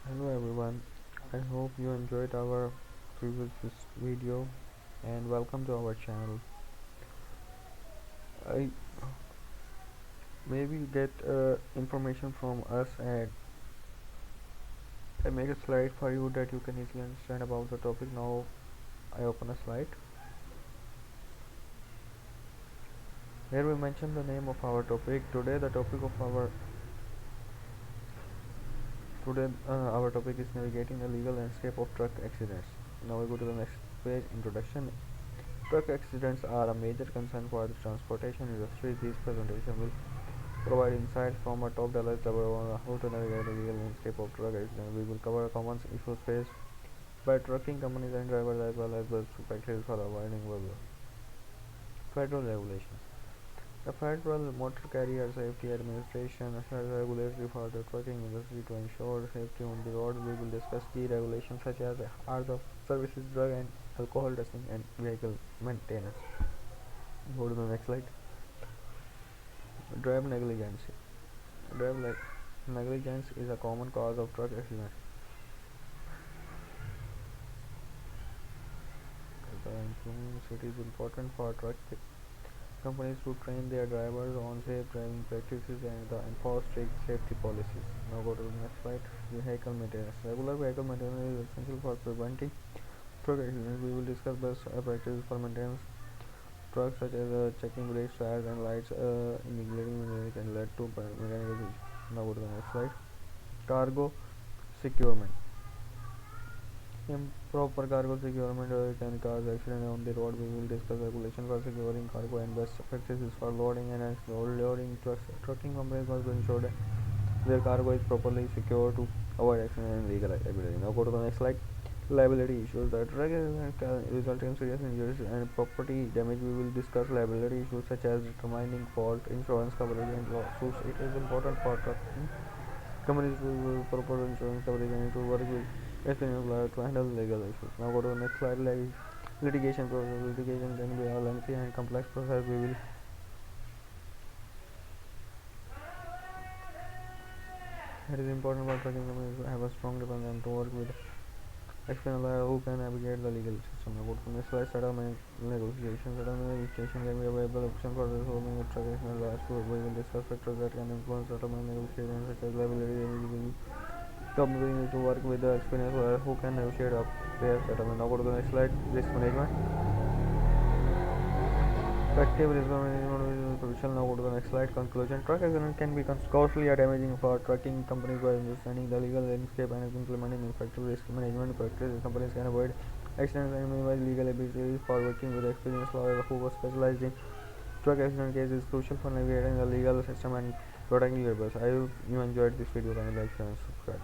Hello everyone, I hope you enjoyed our previous video and welcome to our channel. I maybe get information from us and I make a slide for you that you can easily understand about the topic. Now I open a slide. Here we mention the name of our topic. Our topic is navigating the legal landscape of truck accidents. Now we go to the next page. Introduction. Truck accidents are a major concern for the transportation industry. This presentation will provide insights from a top knowledge level on how to navigate the legal landscape of truck accidents. We will cover common issues faced by trucking companies and drivers as well as best practices for avoiding problem. Federal regulations. The Federal Motor Carrier Safety Administration has regulatory for the trucking industry to ensure safety on the road. We will discuss key regulations such as hours of services, drug and alcohol testing, and vehicle maintenance. Go to the next slide. Driver negligence. Driver negligence is a common cause of truck accidents. It is important for truck companies to train their drivers on safe driving practices and enforce strict safety policies. Now go to the next slide. Vehicle maintenance. Regular vehicle maintenance is essential for preventing truck accidents. We will discuss best practices for maintenance trucks such as checking brakes, tires and lights, neglecting maintenance can lead to mechanical issues. Now go to the next slide. Cargo securement. Improper cargo securement can cause accident on the road. We will discuss regulation for securing cargo and best practices for loading and unloading trucks. Trucking companies must ensure that their cargo is properly secured to avoid accident and legal liability. Now go to the next slide. Liability issues. The truck accident can result in serious injuries and property damage. We will discuss liability issues such as determining fault, insurance coverage, and lawsuits. It is important for trucking companies to proper insurance coverage and to work with experienced lawyers to handle legal issues. Now go to the next slide. Litigation process. Litigation can be a lengthy and complex process. It is important for trucking companies to have a strong defense and to work with experienced lawyers who can navigate the legal system. Now go to the next slide. Settlement negotiation. Settlement negotiation can be a viable option for resolving a truck accident lawsuit. We will discuss factors that can influence settlement negotiation such as liability. Company need to work with the experienced lawyer who can negotiate a fair settlement. Now go to the next slide. Risk management. Effective risk management is crucial. Now go to the next slide. Conclusion. Truck accident can be costly or damaging for trucking companies. By understanding the legal landscape and implementing effective risk management practices, companies can avoid accidents and minimize legal liability. For working with experienced lawyers who are specialized in truck accident cases is crucial for navigating the legal system and protecting your business. I hope you enjoyed this video. Kindly like, share and subscribe.